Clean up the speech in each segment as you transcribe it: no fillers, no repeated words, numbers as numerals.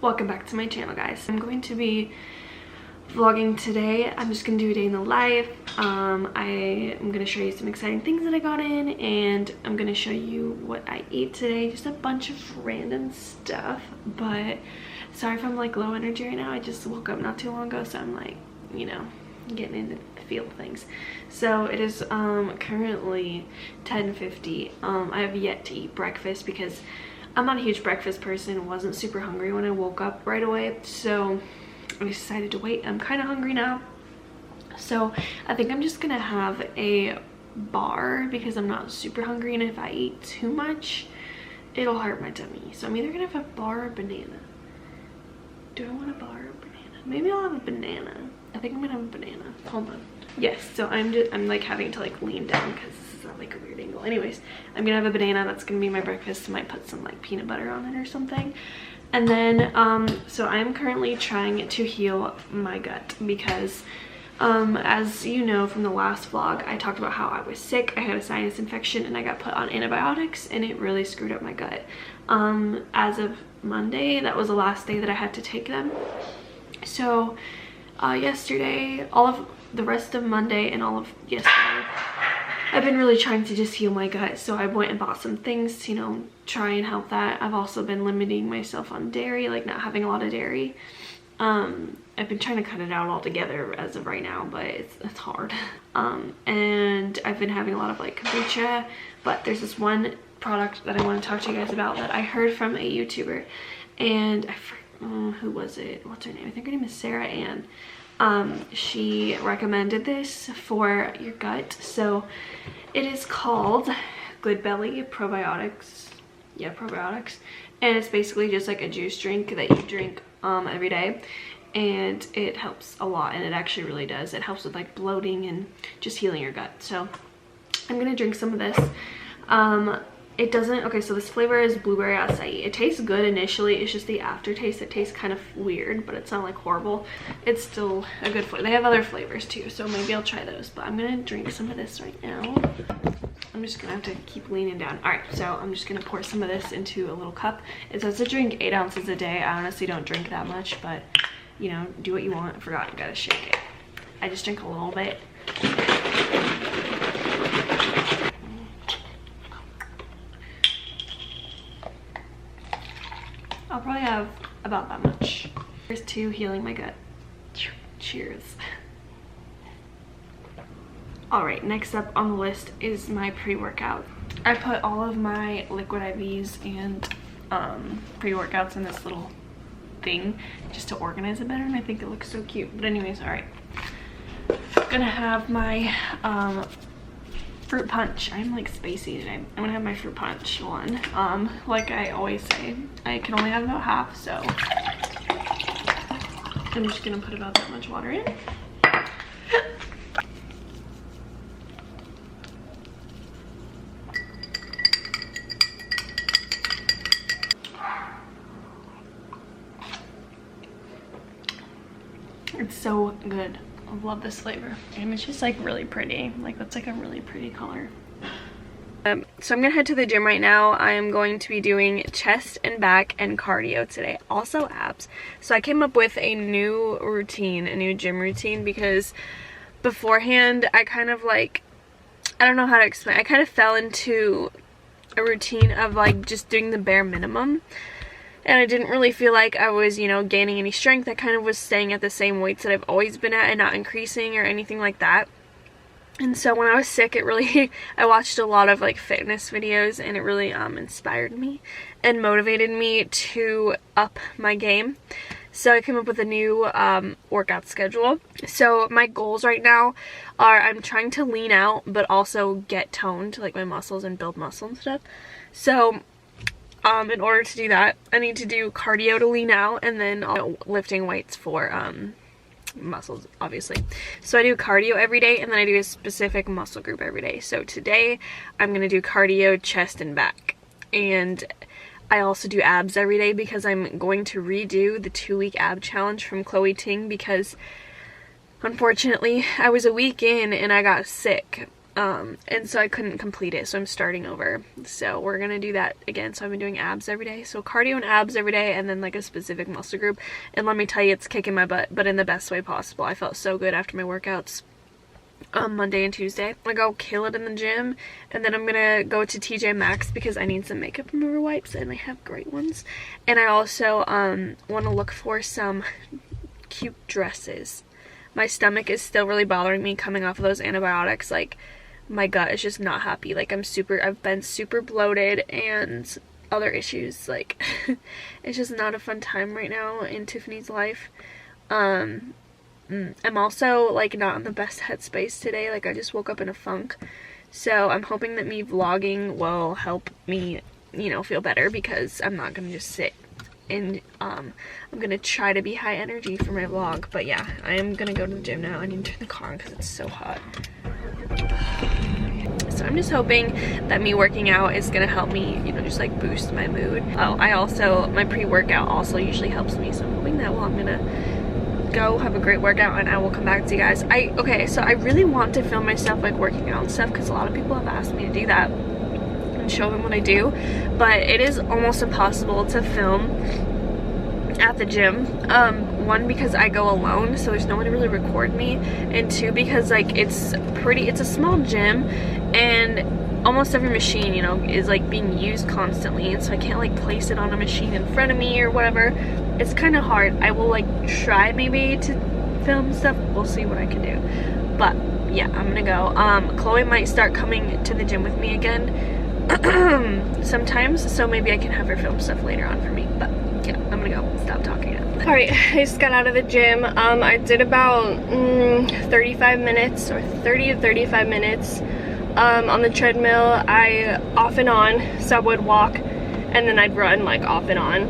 Welcome back to my channel, guys. I'm going to be vlogging today. I'm just gonna do a day in the life. I am gonna show you some exciting things that I got in, and I'm gonna show you what I ate today. Just a bunch of random stuff, but sorry if I'm like low energy right now. I just woke up not too long ago, so I'm like, you know, getting into the feel of things. So it is currently 10:50. I have yet to eat breakfast because I'm not a huge breakfast person. Wasn't super hungry when I woke up right away, so I decided to wait. I'm kind of hungry now, so I think I'm just gonna have a bar because I'm not super hungry, and if I eat too much it'll hurt my tummy. So I'm either gonna have a bar or banana. Do I want a bar or banana? Maybe I'll have a banana. I think I'm gonna have a banana. Hold on. Yes, so I'm like having to like lean down because this is at like a weird angle. Anyways, I'm gonna have a banana. That's gonna be my breakfast. I might put some like peanut butter on it or something. And then so I'm currently trying to heal my gut because as you know from the last vlog, I talked about how I was sick. I had a sinus infection and I got put on antibiotics, and it really screwed up my gut. As of Monday, that was the last day that I had to take them. So yesterday, all of the rest of Monday and all of yesterday, I've been really trying to just heal my gut. So I went and bought some things to, you know, try and help that. I've also been limiting myself on dairy, like not having a lot of dairy. I've been trying to cut it out altogether as of right now, but it's hard. And I've been having a lot of like kombucha, but there's this one product that I want to talk to you guys about that I heard from a YouTuber, and who was it? What's her name? I think her name is Sarah Ann. She recommended this for your gut. So it is called Good Belly Probiotics. Yeah, probiotics. And it's basically just like a juice drink that you drink every day, and it helps a lot, and it actually really does. It helps with like bloating and just healing your gut. So I'm gonna drink some of this. It doesn't, okay, so this flavor is blueberry acai. It tastes good initially. It's just the aftertaste that tastes kind of weird, but it's not like horrible. It's still a good flavor. They have other flavors too, so maybe I'll try those, but I'm gonna drink some of this right now. I'm just gonna have to keep leaning down. All right, so I'm just gonna pour some of this into a little cup. It says to drink 8 ounces a day. I honestly don't drink that much, but you know, do what you want. I forgot, you gotta shake it. I just drink a little bit. I'll probably have about that much. Here's to healing my gut. Cheers. Alright, next up on the list is my pre-workout. I put all of my liquid IVs and pre-workouts in this little thing just to organize it better, and I think it looks so cute. But anyways, alright. Gonna have my fruit punch. I'm like spacey today. I'm gonna have my fruit punch one. Like I always say, I can only have about half, so I'm just gonna put about that much water in. It's so good. I love this flavor, and it's just like really pretty. Like that's like a really pretty color. So I'm gonna head to the gym right now. I am going to be doing chest and back and cardio today, also abs. So I came up with a new routine, a new gym routine, because beforehand I kind of like, I don't know how to explain, I kind of fell into a routine of like just doing the bare minimum. And I didn't really feel like I was, you know, gaining any strength. I kind of was staying at the same weights that I've always been at and not increasing or anything like that. And so when I was sick, it really, I watched a lot of like fitness videos, and it really inspired me and motivated me to up my game. So I came up with a new workout schedule. So my goals right now are, I'm trying to lean out but also get toned, like my muscles, and build muscle and stuff. So in order to do that, I need to do cardio to lean out, and then lifting weights for muscles, obviously. So I do cardio every day, and then I do a specific muscle group every day. So today I'm going to do cardio, chest, and back. And I also do abs every day because I'm going to redo the 2-week ab challenge from Chloe Ting, because unfortunately I was a week in and I got sick. and so I couldn't complete it, so I'm starting over. So we're gonna do that again. So I've been doing abs every day, so cardio and abs every day, and then like a specific muscle group. And let me tell you, it's kicking my butt, but in the best way possible. I felt so good after my workouts on Monday and Tuesday. I'm gonna go kill it in the gym, and then I'm gonna go to TJ Maxx because I need some makeup remover wipes, and they have great ones. And I also want to look for some cute dresses. My stomach is still really bothering me coming off of those antibiotics. Like, my gut is just not happy. Like, I've been super bloated and other issues. Like, it's just not a fun time right now in Tiffany's life. I'm also, like, not in the best headspace today. Like, I just woke up in a funk. So I'm hoping that me vlogging will help me, you know, feel better, because I'm not gonna just sit. And I'm gonna try to be high energy for my vlog. But yeah, I am gonna go to the gym now. I need to turn the car on because it's so hot. So I'm just hoping that me working out is gonna help me, you know, just like boost my mood. Oh, my pre-workout also usually helps me, so I'm hoping that. Well, I'm gonna go have a great workout and I will come back to you guys. Okay, so I really want to film myself like working out and stuff, because a lot of people have asked me to do that and show them what I do, but it is almost impossible to film at the gym. One, because I go alone, so there's no one to really record me, and two, because like it's a small gym, and almost every machine, you know, is like being used constantly, and so I can't like place it on a machine in front of me or whatever. It's kind of hard. I will like try maybe to film stuff. We'll see what I can do. But yeah, I'm gonna go. Chloe might start coming to the gym with me again sometimes, so maybe I can have her film stuff later on for me. But yeah, I'm gonna go. Stop talking now. Alright, I just got out of the gym. I did about 35 minutes, or 30 to 35 minutes on the treadmill. I off and on, so I would walk and then I'd run like off and on.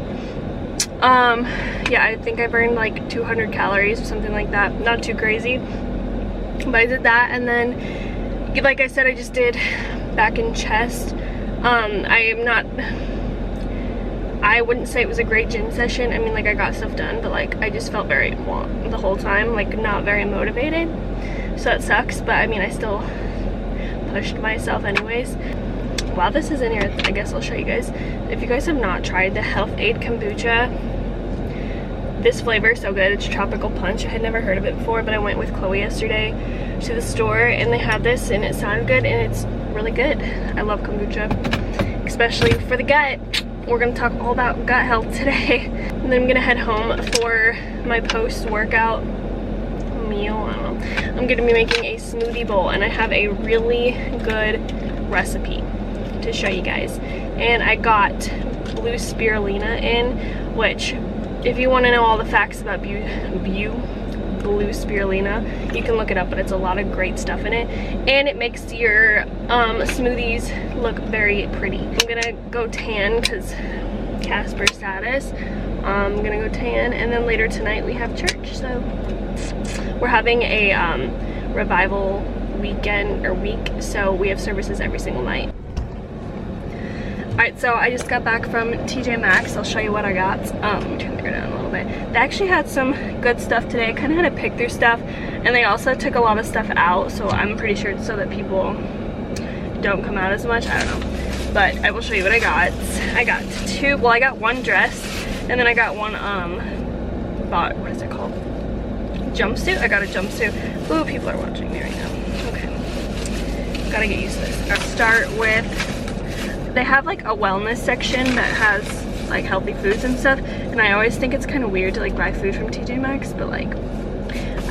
Yeah, I think I burned like 200 calories or something like that. Not too crazy, but I did that. And then, like I said, I just did back and chest. I wouldn't say it was a great gym session. I mean, like, I got stuff done, but like I just felt very the whole time, like not very motivated, so that sucks. But I mean, I still pushed myself anyways. While this is in here, I guess I'll show you guys. If you guys have not tried the Health Aid kombucha, this flavor is so good. It's tropical punch. I had never heard of it before, but I went with Chloe yesterday to the store and they had this and it sounded good, and it's really good. I love kombucha, especially for the gut. We're gonna talk all about gut health today. And then I'm gonna head home for my post-workout meal. I don't know. I'm gonna be making a smoothie bowl, and I have a really good recipe to show you guys. And I got blue spirulina in, which, if you want to know all the facts about blue spirulina, you can look it up, but it's a lot of great stuff in it, and it makes your smoothies look very pretty. I'm gonna go tan because Casper status. I'm gonna go tan, and then later tonight we have church, so we're having a revival weekend or week, so we have services every single night. Alright, so I just got back from TJ Maxx. I'll show you what I got. Let me turn the down a little bit. They actually had some good stuff today. I kind of had to pick through stuff, and they also took a lot of stuff out, so I'm pretty sure it's so that people don't come out as much. I don't know. But I will show you what I got. I got one dress, and then I got one, what is it called? Jumpsuit? I got a jumpsuit. Ooh, people are watching me right now. Okay. Gotta get used to this. I'll start with, they have like a wellness section that has like healthy foods and stuff, and I always think it's kind of weird to like buy food from TJ Maxx, but like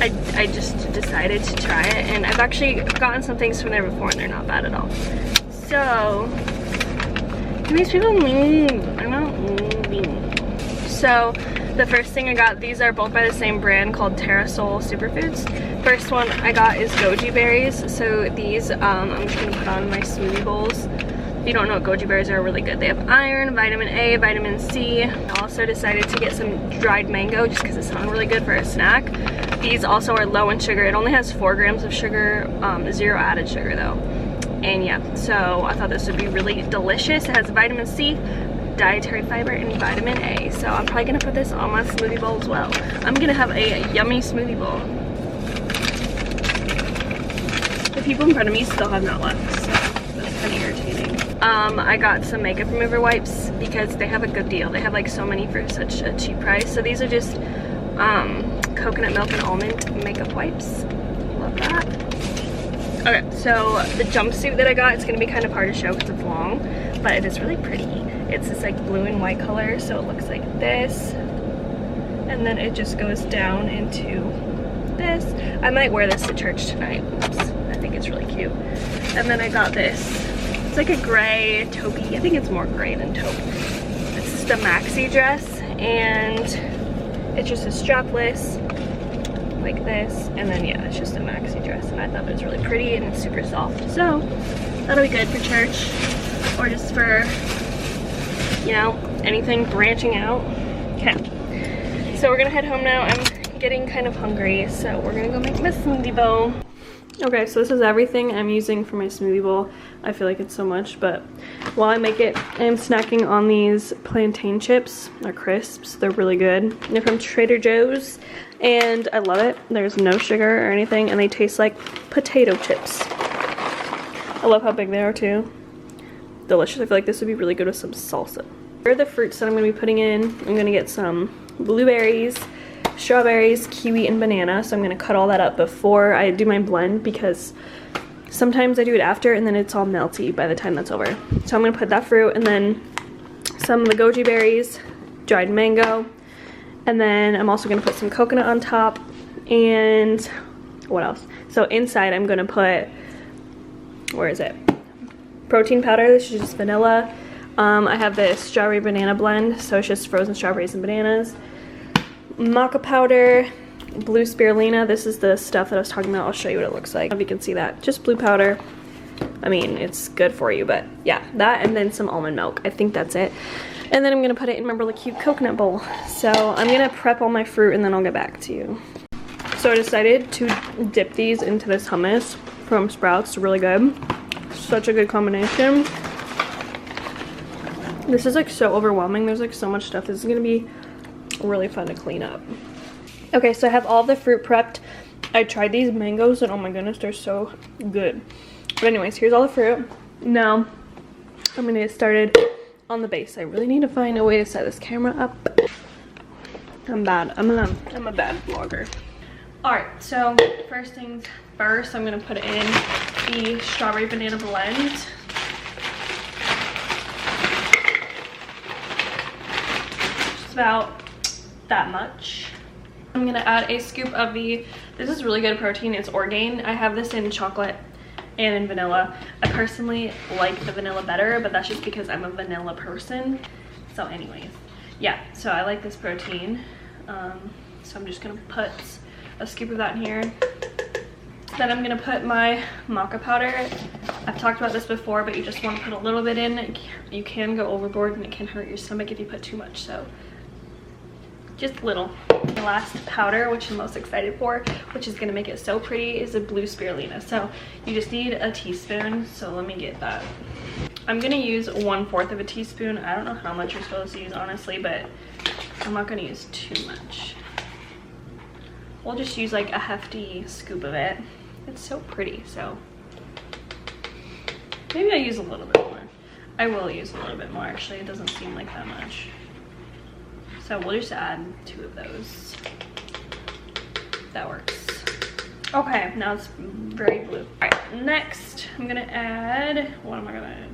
I just decided to try it, and I've actually gotten some things from there before and they're not bad at all. So these people move. I'm not moving. So the first thing I got, these are both by the same brand called Terrasol Superfoods. First one I got is Goji Berries. So these I'm just gonna put on my smoothie bowls. If you don't know what Goji Berries are, really good. They have iron, vitamin A, vitamin C. I also decided to get some dried mango just because it sounded really good for a snack. These also are low in sugar. It only has 4 grams of sugar, 0 added sugar though. And yeah, so I thought this would be really delicious. It has vitamin C, dietary fiber, and vitamin A. So I'm probably gonna put this on my smoothie bowl as well. I'm gonna have a yummy smoothie bowl. If people in front of me still have not left, so that's kind of irritating. I got some makeup remover wipes because they have a good deal. They have like so many for such a cheap price. So these are just coconut milk and almond makeup wipes. Love that. Okay, so the jumpsuit that I got, it's gonna be kind of hard to show because it's long, but it is really pretty. It's this like blue and white color, so it looks like this. And then it just goes down into this. I might wear this to church tonight. Oops, I think it's really cute. And then I got this. It's like a gray taupey. I think it's more gray than taupe. It's just a maxi dress, and it's just a strapless like this. And then yeah, it's just a maxi dress, and I thought it was really pretty and it's super soft. So that'll be good for church, or just for, you know, anything branching out. Okay. So we're gonna head home now. I'm getting kind of hungry, so we're gonna go make my smoothie bowl. Okay, so this is everything I'm using for my smoothie bowl. I feel like it's so much, but while I make it, I'm snacking on these plantain chips, or crisps. They're really good. They're from Trader Joe's, and I love it. There's no sugar or anything, and they taste like potato chips. I love how big they are too. Delicious. I feel like this would be really good with some salsa. Here are the fruits that I'm gonna be putting in. I'm gonna get some blueberries, strawberries, kiwi, and banana. So I'm gonna cut all that up before I do my blend, because sometimes I do it after and then it's all melty by the time that's over. So I'm gonna put that fruit, and then some of the goji berries, dried mango, and then I'm also gonna put some coconut on top, and what else? So inside I'm gonna put, where is it? Protein powder. This is just vanilla. I have this strawberry banana blend, so it's just frozen strawberries and bananas. Maca powder, blue spirulina. This is the stuff that I was talking about. I'll show you what it looks like. If you can see that, just blue powder. I mean, it's good for you, but yeah, that, and then some almond milk. I think that's it. And then I'm gonna put it in my really cute coconut bowl. So I'm gonna prep all my fruit and then I'll get back to you. So I decided to dip these into this hummus from Sprouts. It's really good. Such a good combination. This is like so overwhelming. There's like so much stuff. This is gonna be really fun to clean up. Okay, so I have all the fruit prepped. I tried these mangoes and oh my goodness, they're so good. But anyways, here's all the fruit. Now I'm gonna get started on the base. I really need to find a way to set this camera up. I'm bad. I'm a bad vlogger. Alright, so first things first, I'm gonna put in the strawberry banana blend. Just about that much. I'm gonna add a scoop of this is really good protein. It's Orgain. I have this in chocolate and in vanilla. I personally like the vanilla better, but that's just because I'm a vanilla person. So anyways, yeah, so I like this protein. So I'm just gonna put a scoop of that in here. Then I'm gonna put my maca powder. I've talked about this before, but you just want to put a little bit in. You can go overboard and it can hurt your stomach if you put too much, so just little. The last powder, which I'm most excited for, which is gonna make it so pretty, is a blue spirulina. So you just need a teaspoon, so let me get that. I'm gonna use 1/4 of a teaspoon. I don't know how much you're supposed to use, honestly, but I'm not gonna use too much. We'll just use like a hefty scoop of it. It's so pretty, so maybe I use a little bit more. I will use a little bit more, actually. It doesn't seem like that much. So we'll just add 2 of those. That works. Okay, now it's very blue. All right, next I'm gonna add, what am I gonna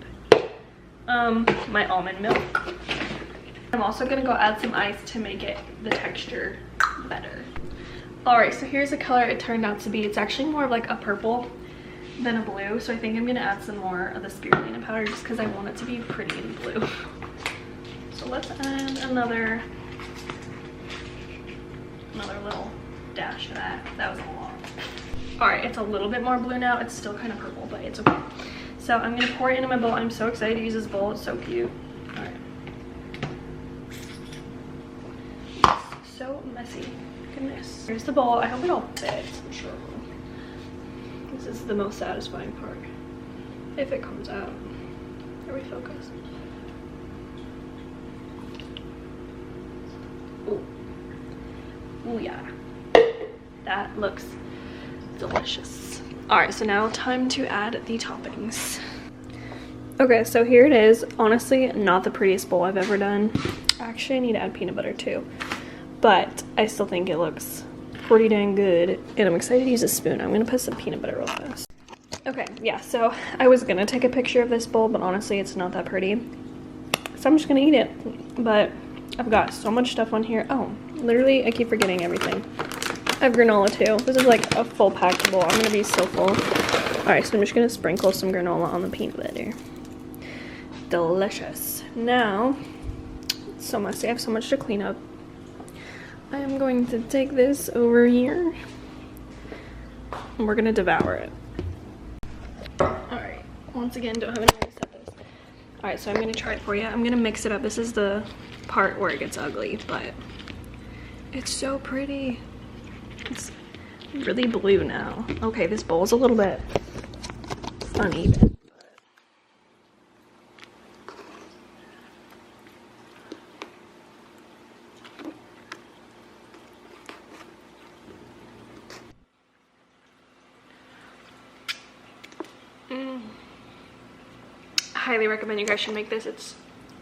add? My almond milk. I'm also gonna go add some ice to make it the texture better. All right, so here's the color it turned out to be. It's actually more of like a purple than a blue, so I think I'm gonna add some more of the spirulina powder just because I want it to be pretty and blue. So let's add another little dash of that. That was a lot. All right, it's a little bit more blue now. It's still kind of purple, but it's okay. So I'm gonna pour it into my bowl. I'm so excited to use this bowl. It's so cute. All right. It's so messy. Goodness. Here's the bowl. I hope it all fits. I'm sure it will. This is the most satisfying part. If it comes out. Are we focused? Ooh. Ooh, yeah. That looks delicious. All right, so now time to add the toppings. Okay, so here it is. Honestly, not the prettiest bowl I've ever done. Actually, I need to add peanut butter too, but I still think it looks pretty dang good, and I'm excited to use a spoon. I'm gonna put some peanut butter real fast. Okay, yeah, so I was gonna take a picture of this bowl, but honestly, it's not that pretty, so I'm just gonna eat it. But I've got so much stuff on here. Oh, literally, I keep forgetting everything. I have granola too. This is like a full packed bowl. I'm gonna be so full. All right, so I'm just gonna sprinkle some granola on the peanut butter. Delicious. Now, so messy. I have so much to clean up. I am going to take this over here and we're gonna devour it. Alright, once again, don't have any way to set this. Alright, so I'm gonna try it for you. I'm gonna mix it up. This is the part where it gets ugly, but it's so pretty. It's really blue now. Okay, this bowl's a little bit uneven. Highly recommend you guys should make this. It's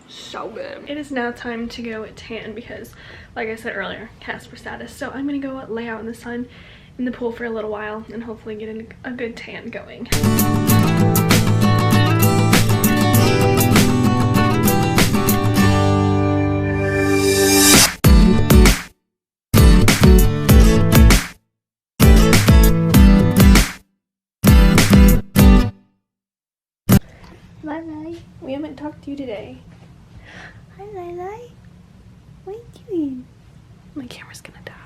so good. It is now time to go tan because, like I said earlier, Casper status. So I'm gonna go lay out in the sun in the pool for a little while and hopefully get a good tan going. Lily, we haven't talked to you today. Hi, Lily. What are you doing? My camera's gonna die.